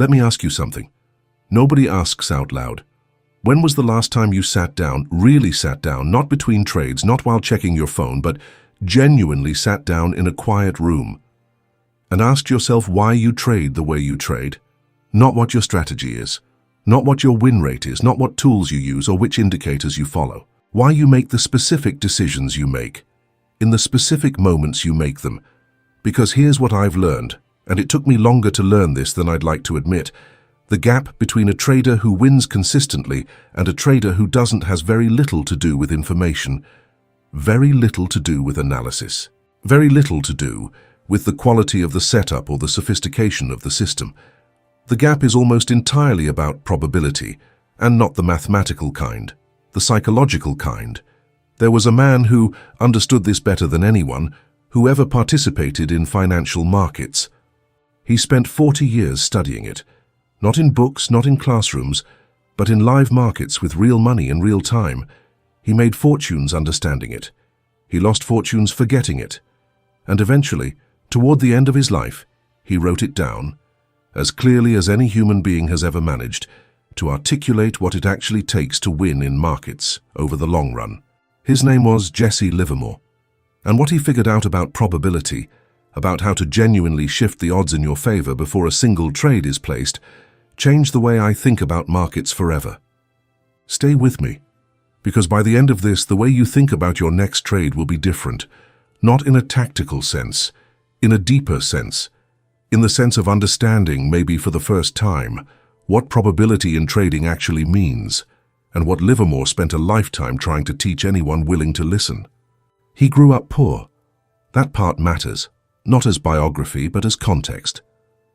Let me ask you something. Nobody asks out loud. When was the last time you sat down, really sat down, not between trades, not while checking your phone, but genuinely sat down in a quiet room and asked yourself why you trade the way you trade? Not what your strategy is, not what your win rate is, not what tools you use or which indicators you follow. Why you make the specific decisions you make, in the specific moments you make them. Because here's what I've learned, and it took me longer to learn this than I'd like to admit. The gap between a trader who wins consistently and a trader who doesn't has very little to do with information, very little to do with analysis, very little to do with the quality of the setup or the sophistication of the system. The gap is almost entirely about probability, and not the mathematical kind, the psychological kind. There was a man who understood this better than anyone who ever participated in financial markets. He spent 40 years studying it, not in books, not in classrooms, but in live markets with real money in real time. He made fortunes understanding it. He lost fortunes forgetting it. And eventually, toward the end of his life, he wrote it down, as clearly as any human being has ever managed, to articulate what it actually takes to win in markets over the long run. His name was Jesse Livermore. And what he figured out about probability, about how to genuinely shift the odds in your favor before a single trade is placed, changed the way I think about markets forever. Stay with me, because by the end of this, the way you think about your next trade will be different, not in a tactical sense, in a deeper sense, in the sense of understanding, maybe for the first time, what probability in trading actually means, and what Livermore spent a lifetime trying to teach anyone willing to listen. He grew up poor. That part matters, not as biography, but as context.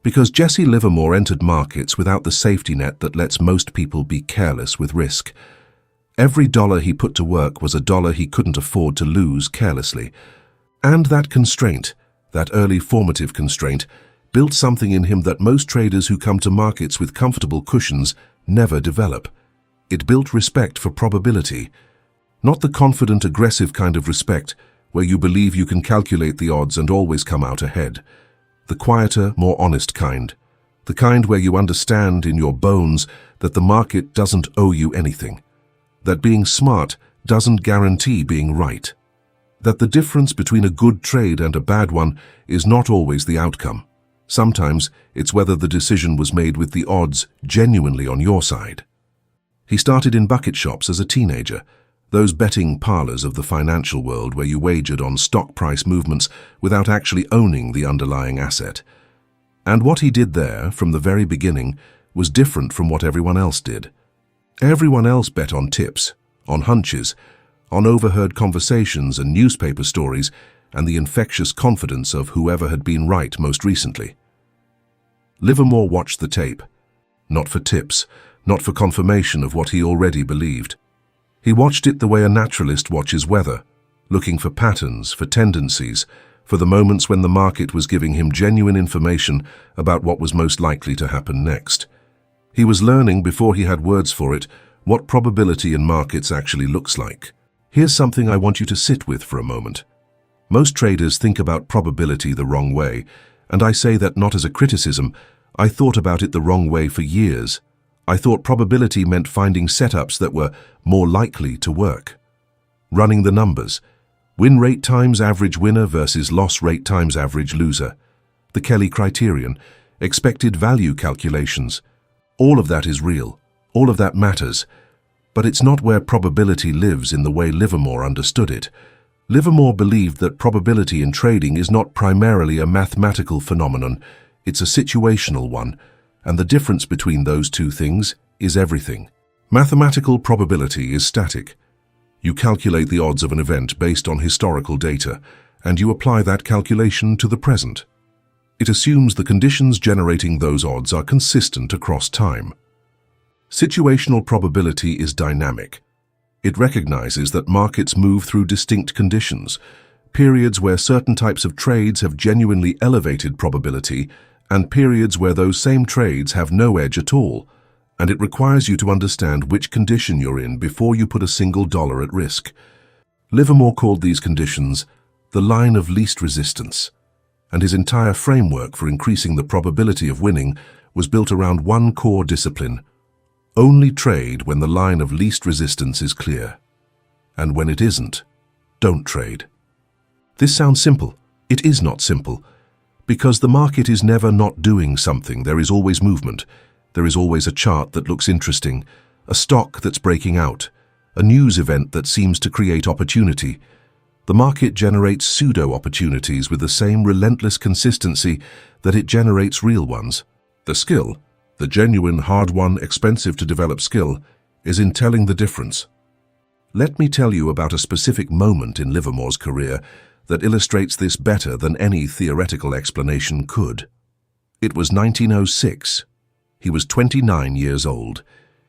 Because Jesse Livermore entered markets without the safety net that lets most people be careless with risk. Every dollar he put to work was a dollar he couldn't afford to lose carelessly. And that constraint, that early formative constraint, built something in him that most traders who come to markets with comfortable cushions never develop. It built respect for probability. Not the confident, aggressive kind of respect where you believe you can calculate the odds and always come out ahead. The quieter, more honest kind. The kind where you understand in your bones that the market doesn't owe you anything. That being smart doesn't guarantee being right. That the difference between a good trade and a bad one is not always the outcome. Sometimes it's whether the decision was made with the odds genuinely on your side. He started in bucket shops as a teenager, those betting parlors of the financial world where you wagered on stock price movements without actually owning the underlying asset. And what he did there, from the very beginning, was different from what everyone else did. Everyone else bet on tips, on hunches, on overheard conversations and newspaper stories, and the infectious confidence of whoever had been right most recently. Livermore watched the tape, not for tips, not for confirmation of what he already believed. He watched it the way a naturalist watches weather, looking for patterns, for tendencies, for the moments when the market was giving him genuine information about what was most likely to happen next. He was learning, before he had words for it, what probability in markets actually looks like. Here's something I want you to sit with for a moment. Most traders think about probability the wrong way, and I say that not as a criticism. I thought about it the wrong way for years. I thought probability meant finding setups that were more likely to work. Running the numbers. Win rate times average winner versus loss rate times average loser. The Kelly criterion. Expected value calculations. All of that is real. All of that matters. But it's not where probability lives in the way Livermore understood it. Livermore believed that probability in trading is not primarily a mathematical phenomenon. It's a situational one. And the difference between those two things is everything. Mathematical probability is static. You calculate the odds of an event based on historical data, and you apply that calculation to the present. It assumes the conditions generating those odds are consistent across time. Situational probability is dynamic. It recognizes that markets move through distinct conditions, periods where certain types of trades have genuinely elevated probability, and periods where those same trades have no edge at all, and it requires you to understand which condition you're in before you put a single dollar at risk. Livermore called these conditions the line of least resistance, and his entire framework for increasing the probability of winning was built around one core discipline: only trade when the line of least resistance is clear. And when it isn't, don't trade. This sounds simple. It is not simple. Because the market is never not doing something. There is always movement. There is always a chart that looks interesting, a stock that's breaking out, a news event that seems to create opportunity. The market generates pseudo-opportunities with the same relentless consistency that it generates real ones. The skill, the genuine, hard-won, expensive-to-develop skill, is in telling the difference. Let me tell you about a specific moment in Livermore's career that illustrates this better than any theoretical explanation could. It was 1906. He was 29 years old.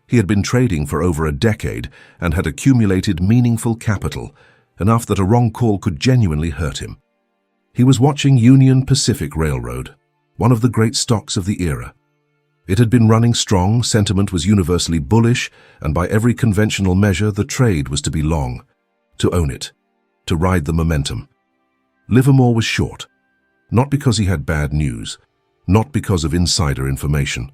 He had been trading for over a decade and had accumulated meaningful capital, enough that a wrong call could genuinely hurt him. He was watching Union Pacific Railroad, one of the great stocks of the era. It had been running strong, sentiment was universally bullish, and by every conventional measure the trade was to be long, to own it, to ride the momentum. Livermore was short, not because he had bad news, not because of insider information,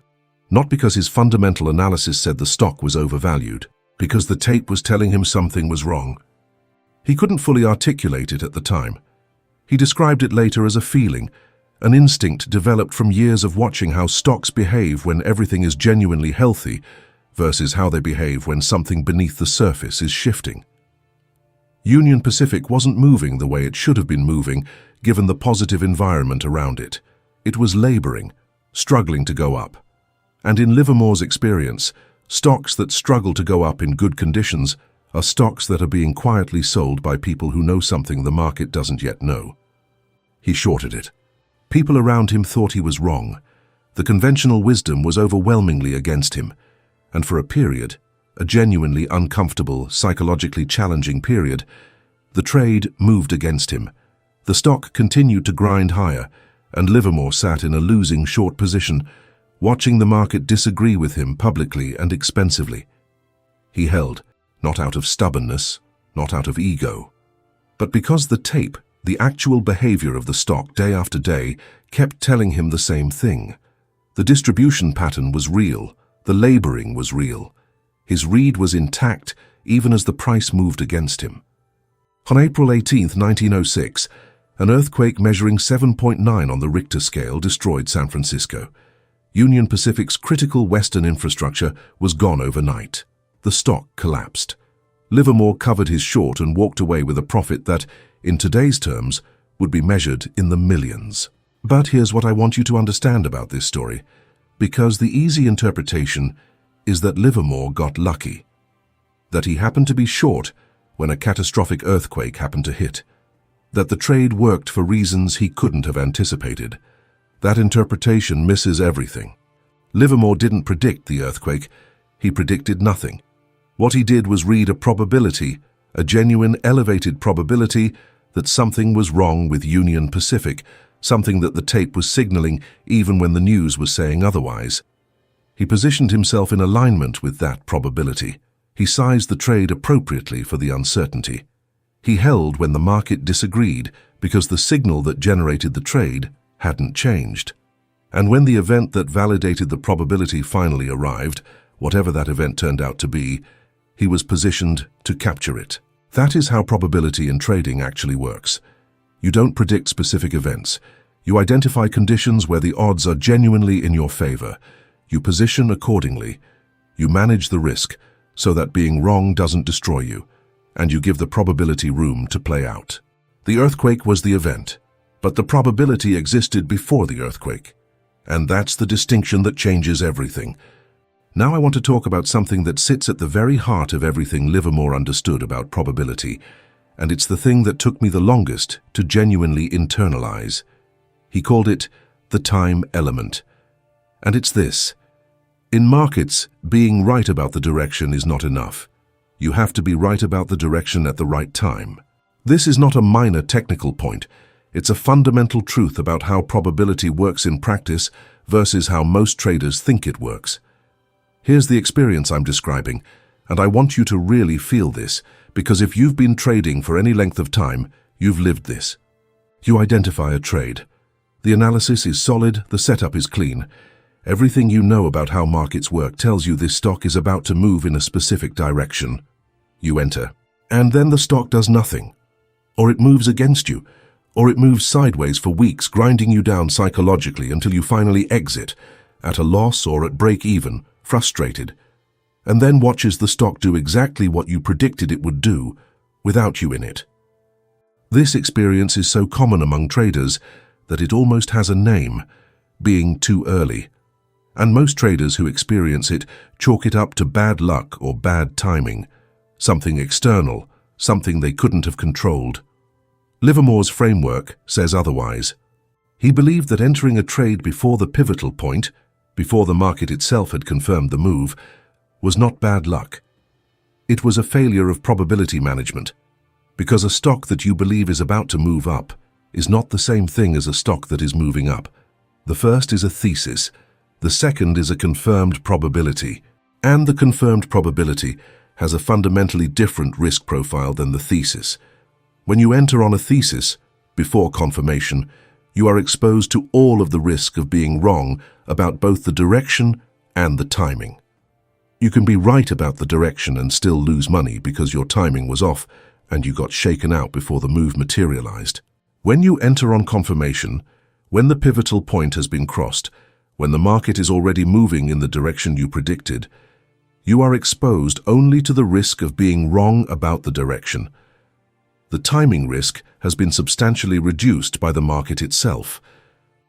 not because his fundamental analysis said the stock was overvalued, because the tape was telling him something was wrong. He couldn't fully articulate it at the time. He described it later as a feeling, an instinct developed from years of watching how stocks behave when everything is genuinely healthy versus how they behave when something beneath the surface is shifting. Union Pacific wasn't moving the way it should have been moving, given the positive environment around it. It was laboring, struggling to go up. And in Livermore's experience, stocks that struggle to go up in good conditions are stocks that are being quietly sold by people who know something the market doesn't yet know. He shorted it. People around him thought he was wrong. The conventional wisdom was overwhelmingly against him. And for a period, a genuinely uncomfortable, psychologically challenging period, the trade moved against him. The stock continued to grind higher, and Livermore sat in a losing short position, watching the market disagree with him publicly and expensively. He held, not out of stubbornness, not out of ego, but because the tape, the actual behavior of the stock day after day, kept telling him the same thing. The distribution pattern was real, the laboring was real. His read was intact even as the price moved against him. On April 18, 1906, an earthquake measuring 7.9 on the Richter scale destroyed San Francisco. Union Pacific's critical western infrastructure was gone overnight. The stock collapsed. Livermore covered his short and walked away with a profit that, in today's terms, would be measured in the millions. But here's what I want you to understand about this story, because the easy interpretation is that Livermore got lucky, that he happened to be short when a catastrophic earthquake happened to hit, that the trade worked for reasons he couldn't have anticipated. That interpretation misses everything. Livermore didn't predict the earthquake, he predicted nothing. What he did was read a probability, a genuine elevated probability that something was wrong with Union Pacific, something that the tape was signaling even when the news was saying otherwise. He positioned himself in alignment with that probability. He sized the trade appropriately for the uncertainty. He held when the market disagreed because the signal that generated the trade hadn't changed. And when the event that validated the probability finally arrived, whatever that event turned out to be, he was positioned to capture it. That is how probability in trading actually works. You don't predict specific events. You identify conditions where the odds are genuinely in your favor. You position accordingly. You manage the risk so that being wrong doesn't destroy you, and you give the probability room to play out. The earthquake was the event, but the probability existed before the earthquake. And that's the distinction that changes everything. Now I want to talk about something that sits at the very heart of everything Livermore understood about probability, and it's the thing that took me the longest to genuinely internalize. He called it the time element. And it's this. In markets, being right about the direction is not enough. You have to be right about the direction at the right time. This is not a minor technical point. It's a fundamental truth about how probability works in practice versus how most traders think it works. Here's the experience I'm describing, and I want you to really feel this, because if you've been trading for any length of time, you've lived this. You identify a trade. The analysis is solid, the setup is clean. Everything you know about how markets work tells you this stock is about to move in a specific direction. You enter, and then the stock does nothing. Or it moves against you, or it moves sideways for weeks, grinding you down psychologically until you finally exit, at a loss or at break even, frustrated, and then watches the stock do exactly what you predicted it would do, without you in it. This experience is so common among traders that it almost has a name, being too early. And most traders who experience it chalk it up to bad luck or bad timing, something external, something they couldn't have controlled. Livermore's framework says otherwise. He believed that entering a trade before the pivotal point, before the market itself had confirmed the move, was not bad luck. It was a failure of probability management, because a stock that you believe is about to move up is not the same thing as a stock that is moving up. The first is a thesis, the second is a confirmed probability, and the confirmed probability has a fundamentally different risk profile than the thesis. When you enter on a thesis, before confirmation, you are exposed to all of the risk of being wrong about both the direction and the timing. You can be right about the direction and still lose money because your timing was off and you got shaken out before the move materialized. When you enter on confirmation, when the pivotal point has been crossed, when the market is already moving in the direction you predicted, you are exposed only to the risk of being wrong about the direction. The timing risk has been substantially reduced by the market itself.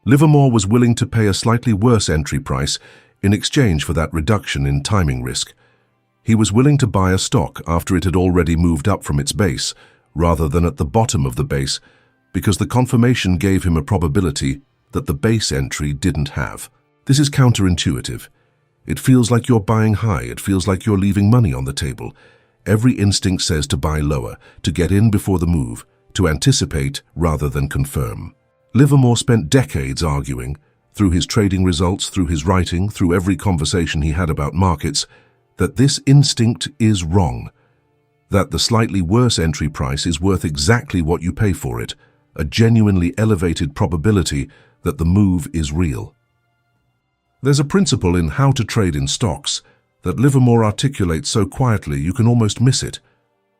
Livermore was willing to pay a slightly worse entry price in exchange for that reduction in timing risk. He was willing to buy a stock after it had already moved up from its base, rather than at the bottom of the base, because the confirmation gave him a probability that the base entry didn't have. This is counterintuitive. It feels like you're buying high, it feels like you're leaving money on the table. Every instinct says to buy lower, to get in before the move, to anticipate rather than confirm. Livermore spent decades arguing, through his trading results, through his writing, through every conversation he had about markets, that this instinct is wrong, that the slightly worse entry price is worth exactly what you pay for it, a genuinely elevated probability that the move is real. There's a principle in how to trade in stocks that Livermore articulates so quietly you can almost miss it.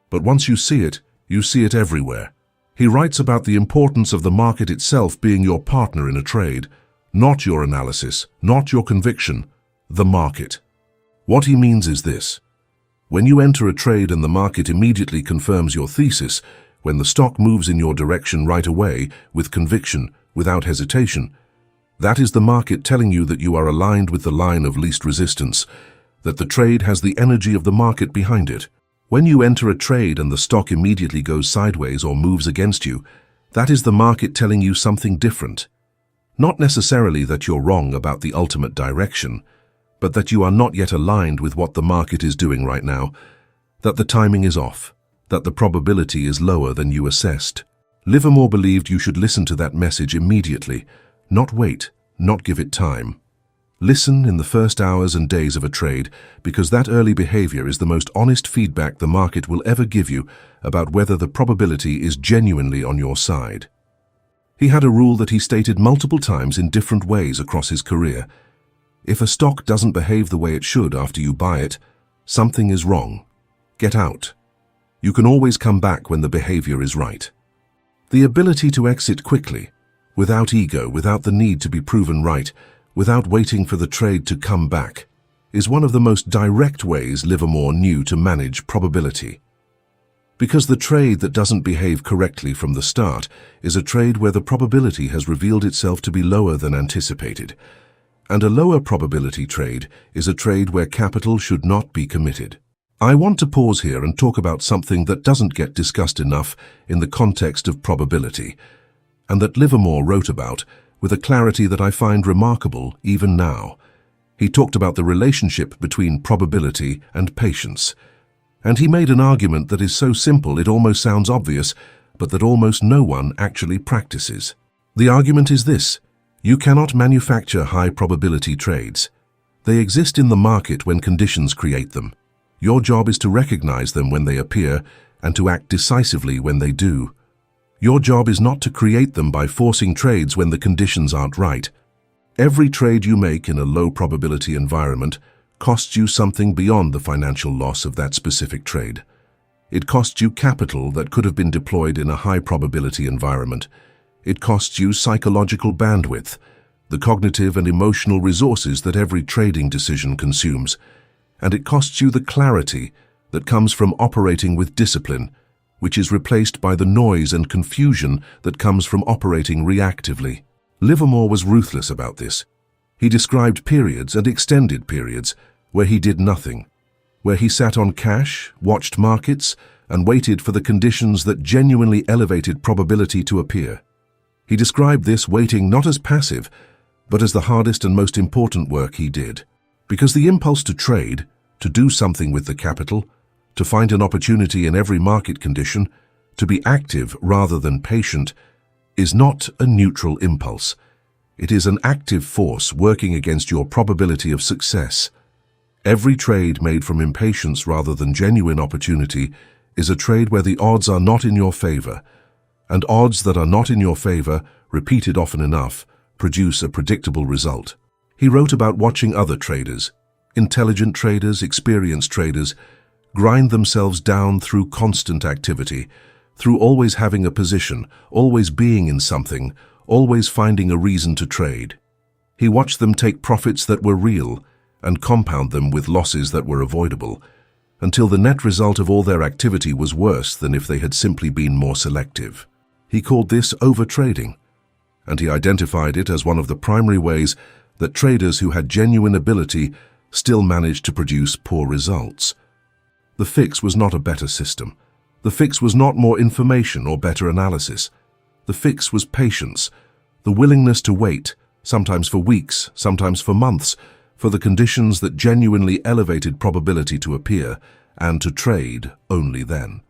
But once you see it everywhere. He writes about the importance of the market itself being your partner in a trade, not your analysis, not your conviction, the market. What he means is this: when you enter a trade and the market immediately confirms your thesis, when the stock moves in your direction right away, with conviction, without hesitation, that is the market telling you that you are aligned with the line of least resistance, that the trade has the energy of the market behind it. When you enter a trade and the stock immediately goes sideways or moves against you, that is the market telling you something different. Not necessarily that you're wrong about the ultimate direction, but that you are not yet aligned with what the market is doing right now, that the timing is off, that the probability is lower than you assessed. Livermore believed you should listen to that message immediately, not wait, not give it time. Listen in the first hours and days of a trade, because that early behavior is the most honest feedback the market will ever give you about whether the probability is genuinely on your side. He had a rule that he stated multiple times in different ways across his career. If a stock doesn't behave the way it should after you buy it, something is wrong. Get out. You can always come back when the behavior is right. The ability to exit quickly, without ego, without the need to be proven right, without waiting for the trade to come back, is one of the most direct ways Livermore knew to manage probability. Because the trade that doesn't behave correctly from the start is a trade where the probability has revealed itself to be lower than anticipated. And a lower probability trade is a trade where capital should not be committed. I want to pause here and talk about something that doesn't get discussed enough in the context of probability, and that Livermore wrote about with a clarity that I find remarkable even now. He talked about the relationship between probability and patience, and he made an argument that is so simple it almost sounds obvious, but that almost no one actually practices. The argument is this: you cannot manufacture high probability trades. They exist in the market when conditions create them. Your job is to recognize them when they appear and to act decisively when they do. Your job is not to create them by forcing trades when the conditions aren't right. Every trade you make in a low-probability environment costs you something beyond the financial loss of that specific trade. It costs you capital that could have been deployed in a high-probability environment. It costs you psychological bandwidth, the cognitive and emotional resources that every trading decision consumes. And it costs you the clarity that comes from operating with discipline, which is replaced by the noise and confusion that comes from operating reactively. Livermore was ruthless about this. He described periods and extended periods where he did nothing, where he sat on cash, watched markets, and waited for the conditions that genuinely elevated probability to appear. He described this waiting not as passive, but as the hardest and most important work he did. Because the impulse to trade, to do something with the capital, to find an opportunity in every market condition, to be active rather than patient, is not a neutral impulse. It is an active force working against your probability of success. Every trade made from impatience rather than genuine opportunity is a trade where the odds are not in your favor, and odds that are not in your favor, repeated often enough, produce a predictable result. He wrote about watching other traders, intelligent traders, experienced traders, grind themselves down through constant activity, through always having a position, always being in something, always finding a reason to trade. He watched them take profits that were real and compound them with losses that were avoidable, until the net result of all their activity was worse than if they had simply been more selective. He called this overtrading, and he identified it as one of the primary ways that traders who had genuine ability still managed to produce poor results. The fix was not a better system. The fix was not more information or better analysis. The fix was patience, the willingness to wait, sometimes for weeks, sometimes for months, for the conditions that genuinely elevated probability to appear, and to trade only then.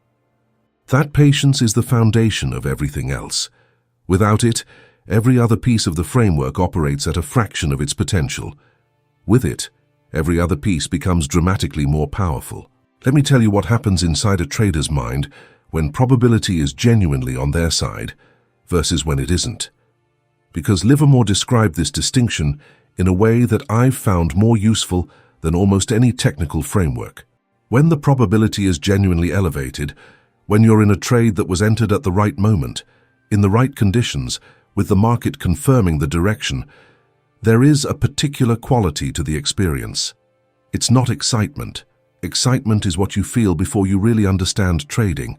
That patience is the foundation of everything else. Without it, every other piece of the framework operates at a fraction of its potential. With it, every other piece becomes dramatically more powerful. Let me tell you what happens inside a trader's mind when probability is genuinely on their side versus when it isn't. Because Livermore described this distinction in a way that I've found more useful than almost any technical framework. When the probability is genuinely elevated, when you're in a trade that was entered at the right moment, in the right conditions, with the market confirming the direction, there is a particular quality to the experience. It's not excitement. Excitement is what you feel before you really understand trading.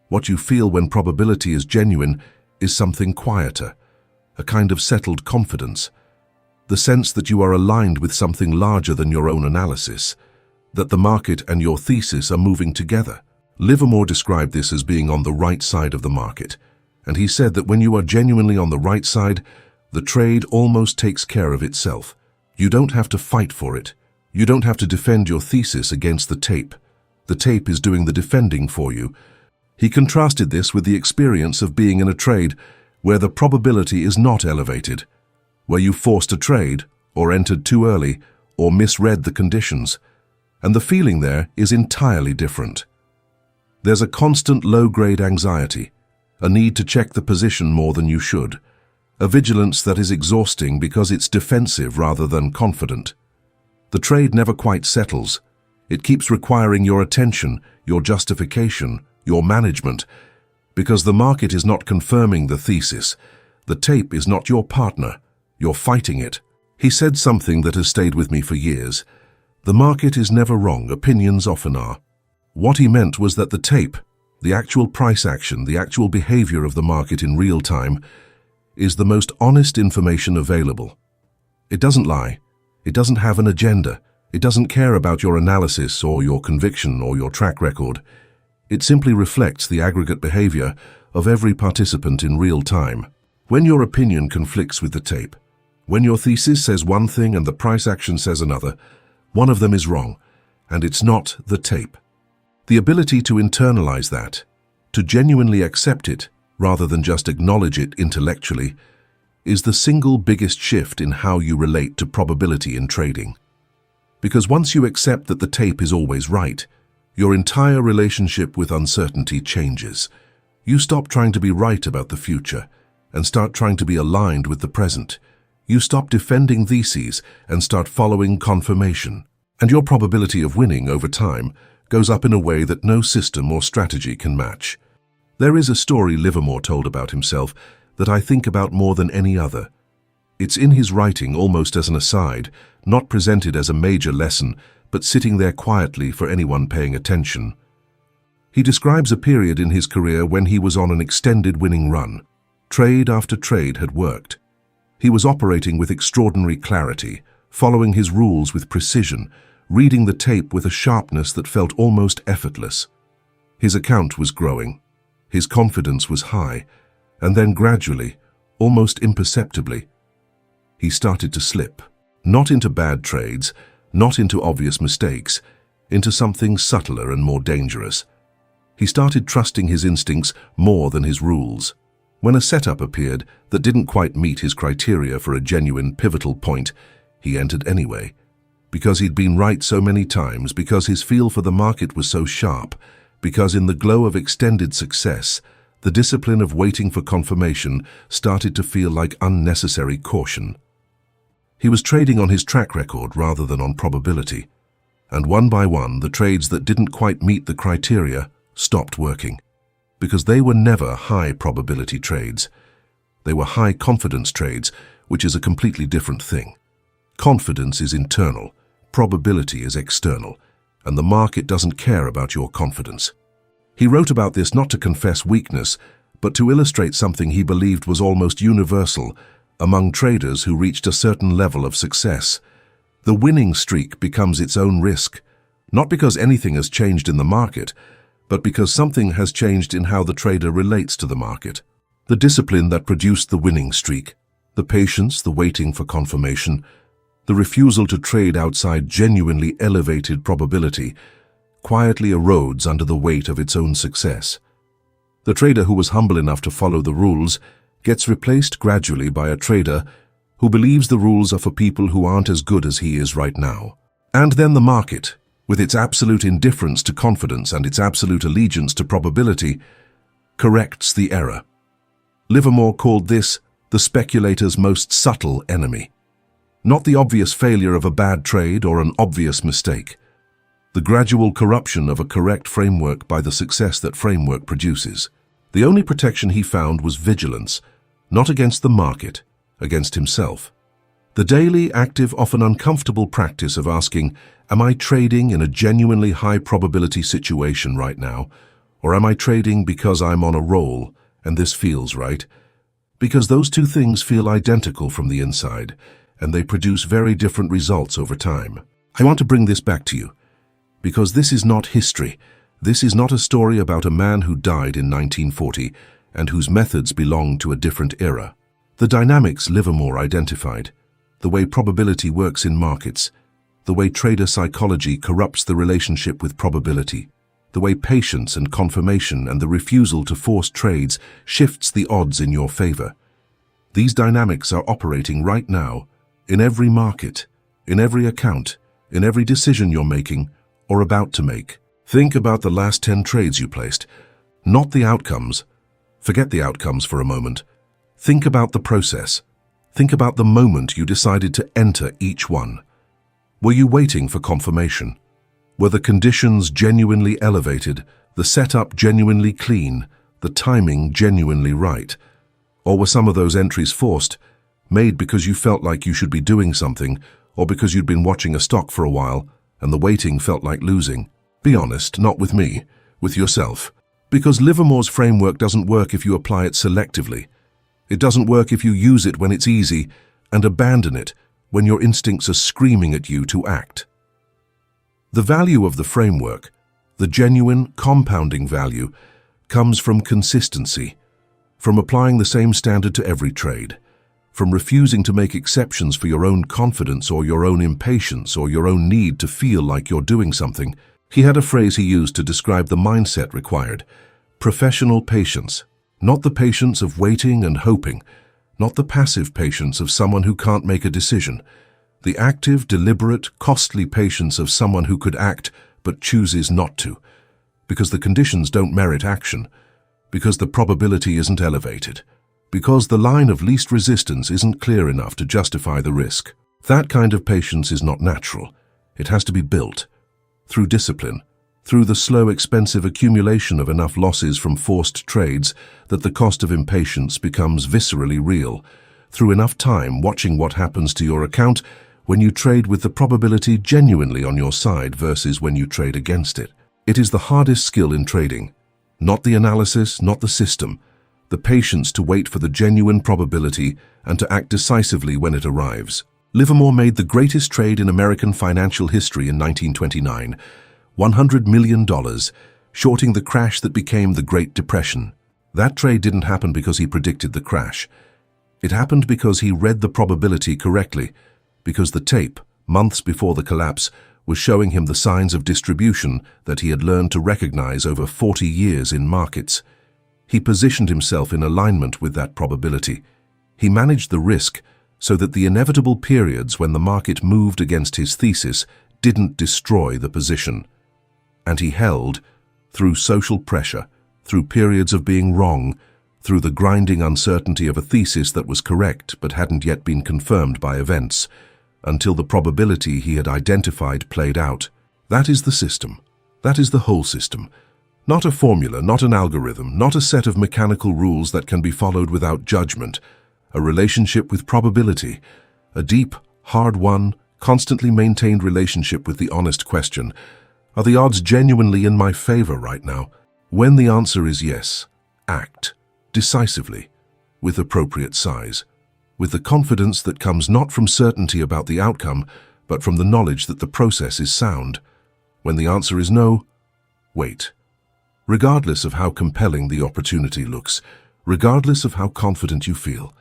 What you feel when probability is genuine is something quieter, a kind of settled confidence, the sense that you are aligned with something larger than your own analysis, that the market and your thesis are moving together. Livermore described this as being on the right side of the market, and he said that when you are genuinely on the right side, the trade almost takes care of itself. You don't have to fight for it. You don't have to defend your thesis against the tape. The tape is doing the defending for you. He contrasted this with the experience of being in a trade where the probability is not elevated, where you forced a trade, or entered too early, or misread the conditions, and the feeling there is entirely different. There's a constant low-grade anxiety, a need to check the position more than you should, a vigilance that is exhausting because it's defensive rather than confident. The trade never quite settles. It keeps requiring your attention, your justification, your management, because the market is not confirming the thesis. The tape is not your partner. You're fighting it. He said something that has stayed with me for years. The market is never wrong, opinions often are. What he meant was that the tape, the actual price action, the actual behavior of the market in real time, is the most honest information available. It doesn't lie. It doesn't have an agenda. It doesn't care about your analysis or your conviction or your track record. It simply reflects the aggregate behavior of every participant in real time. When your opinion conflicts with the tape, when your thesis says one thing and the price action says another, one of them is wrong, and it's not the tape. The ability to internalize that, to genuinely accept it rather than just acknowledge it intellectually, is the single biggest shift in how you relate to probability in trading. Because once you accept that the tape is always right, your entire relationship with uncertainty changes. You stop trying to be right about the future and start trying to be aligned with the present. You stop defending theses and start following confirmation. And your probability of winning over time goes up in a way that no system or strategy can match. There is a story Livermore told about himself that I think about more than any other. It's in his writing almost as an aside, not presented as a major lesson, but sitting there quietly for anyone paying attention. He describes a period in his career when he was on an extended winning run. Trade after trade had worked. He was operating with extraordinary clarity, following his rules with precision, reading the tape with a sharpness that felt almost effortless. His account was growing. His confidence was high, and then gradually, almost imperceptibly, he started to slip. Not into bad trades, not into obvious mistakes, into something subtler and more dangerous. He started trusting his instincts more than his rules. When a setup appeared that didn't quite meet his criteria for a genuine pivotal point, he entered anyway. Because he'd been right so many times, because his feel for the market was so sharp, because in the glow of extended success, the discipline of waiting for confirmation started to feel like unnecessary caution. He was trading on his track record rather than on probability, and one by one the trades that didn't quite meet the criteria stopped working, because they were never high probability trades. They were high confidence trades, which is a completely different thing. Confidence is internal, probability is external, and the market doesn't care about your confidence. He wrote about this not to confess weakness, but to illustrate something he believed was almost universal among traders who reached a certain level of success. The winning streak becomes its own risk, not because anything has changed in the market, but because something has changed in how the trader relates to the market. The discipline that produced the winning streak, the patience, the waiting for confirmation, the refusal to trade outside genuinely elevated probability, quietly erodes under the weight of its own success. The trader who was humble enough to follow the rules gets replaced gradually by a trader who believes the rules are for people who aren't as good as he is right now. And then the market, with its absolute indifference to confidence and its absolute allegiance to probability, corrects the error. Livermore called this the speculator's most subtle enemy. Not the obvious failure of a bad trade or an obvious mistake. The gradual corruption of a correct framework by the success that framework produces. The only protection he found was vigilance, not against the market, against himself. The daily, active, often uncomfortable practice of asking, am I trading in a genuinely high probability situation right now, or am I trading because I'm on a roll and this feels right? Because those two things feel identical from the inside, and they produce very different results over time. I want to bring this back to you, because this is not history. This is not a story about a man who died in 1940 and whose methods belong to a different era. The dynamics Livermore identified, the way probability works in markets, the way trader psychology corrupts the relationship with probability, the way patience and confirmation and the refusal to force trades shifts the odds in your favor. These dynamics are operating right now, in every market, in every account, in every decision you're making or about to make. Think about the last 10 trades you placed, not the outcomes. Forget the outcomes for a moment. Think about the process. Think about the moment you decided to enter each one. Were you waiting for confirmation? Were the conditions genuinely elevated, the setup genuinely clean, the timing genuinely right? Or were some of those entries forced, made because you felt like you should be doing something, or because you'd been watching a stock for a while and the waiting felt like losing? Be honest, not with me, with yourself. Because Livermore's framework doesn't work if you apply it selectively. It doesn't work if you use it when it's easy and abandon it when your instincts are screaming at you to act. The value of the framework, the genuine compounding value, comes from consistency, from applying the same standard to every trade, from refusing to make exceptions for your own confidence or your own impatience or your own need to feel like you're doing something. He had a phrase he used to describe the mindset required: professional patience. Not the patience of waiting and hoping, not the passive patience of someone who can't make a decision. The active, deliberate, costly patience of someone who could act but chooses not to, because the conditions don't merit action, because the probability isn't elevated, Because the line of least resistance isn't clear enough to justify the risk. That kind of patience is not natural. It has to be built through discipline, through the slow, expensive accumulation of enough losses from forced trades that the cost of impatience becomes viscerally real, through enough time watching what happens to your account when you trade with the probability genuinely on your side versus when you trade against it. It is the hardest skill in trading. Not the analysis, not the system. The patience to wait for the genuine probability and to act decisively when it arrives. Livermore made the greatest trade in American financial history in 1929, $100 million, shorting the crash that became the Great Depression. That trade didn't happen because he predicted the crash. It happened because he read the probability correctly, because the tape, months before the collapse, was showing him the signs of distribution that he had learned to recognize over 40 years in markets. He positioned himself in alignment with that probability. He managed the risk so that the inevitable periods when the market moved against his thesis didn't destroy the position. And he held, through social pressure, through periods of being wrong, through the grinding uncertainty of a thesis that was correct but hadn't yet been confirmed by events, until the probability he had identified played out. That is the system. That is the whole system. Not a formula, not an algorithm, not a set of mechanical rules that can be followed without judgment. A relationship with probability. A deep, hard-won, constantly maintained relationship with the honest question, are the odds genuinely in my favor right now? When the answer is yes, act decisively, with appropriate size, with the confidence that comes not from certainty about the outcome, but from the knowledge that the process is sound. When the answer is no, wait. Regardless of how compelling the opportunity looks, regardless of how confident you feel,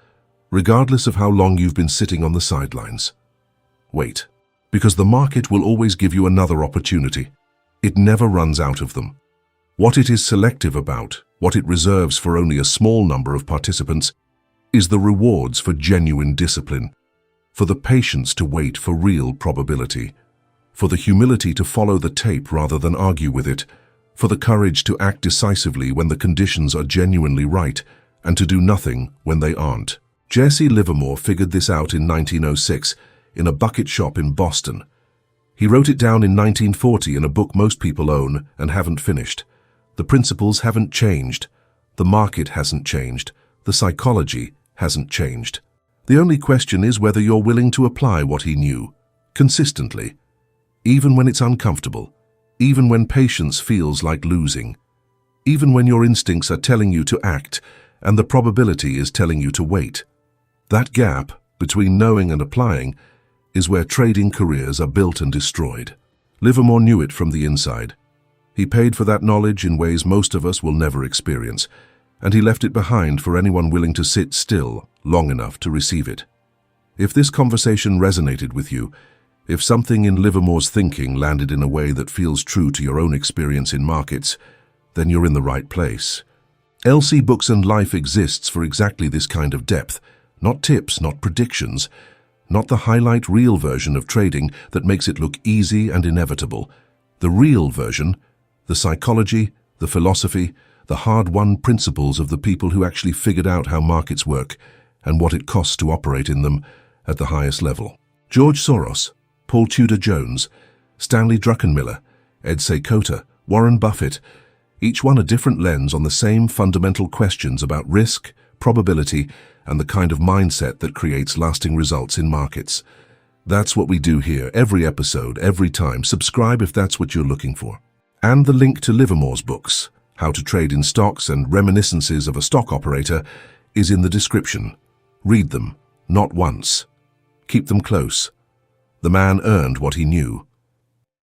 regardless of how long you've been sitting on the sidelines, wait. Because the market will always give you another opportunity. It never runs out of them. What it is selective about, what it reserves for only a small number of participants, is the rewards for genuine discipline, for the patience to wait for real probability, for the humility to follow the tape rather than argue with it, for the courage to act decisively when the conditions are genuinely right, and to do nothing when they aren't. Jesse Livermore figured this out in 1906 in a bucket shop in Boston. He wrote it down in 1940 in a book most people own and haven't finished. The principles haven't changed. The market hasn't changed. The psychology hasn't changed. The only question is whether you're willing to apply what he knew, consistently, even when it's uncomfortable, even when patience feels like losing, even when your instincts are telling you to act and the probability is telling you to wait. That gap between knowing and applying is where trading careers are built and destroyed. Livermore knew it from the inside. He paid for that knowledge in ways most of us will never experience, and he left it behind for anyone willing to sit still long enough to receive it. If this conversation resonated with you, if something in Livermore's thinking landed in a way that feels true to your own experience in markets, then you're in the right place. LC Books and Life exists for exactly this kind of depth, not tips, not predictions, not the highlight reel version of trading that makes it look easy and inevitable. The real version, the psychology, the philosophy, the hard-won principles of the people who actually figured out how markets work and what it costs to operate in them at the highest level. George Soros, Paul Tudor Jones, Stanley Druckenmiller, Ed Seykota, Warren Buffett, each one a different lens on the same fundamental questions about risk, probability, and the kind of mindset that creates lasting results in markets. That's what we do here, every episode, every time. Subscribe if that's what you're looking for. And the link to Livermore's books, How to Trade in Stocks and Reminiscences of a Stock Operator, is in the description. Read them, not once. Keep them close. The man earned what he knew.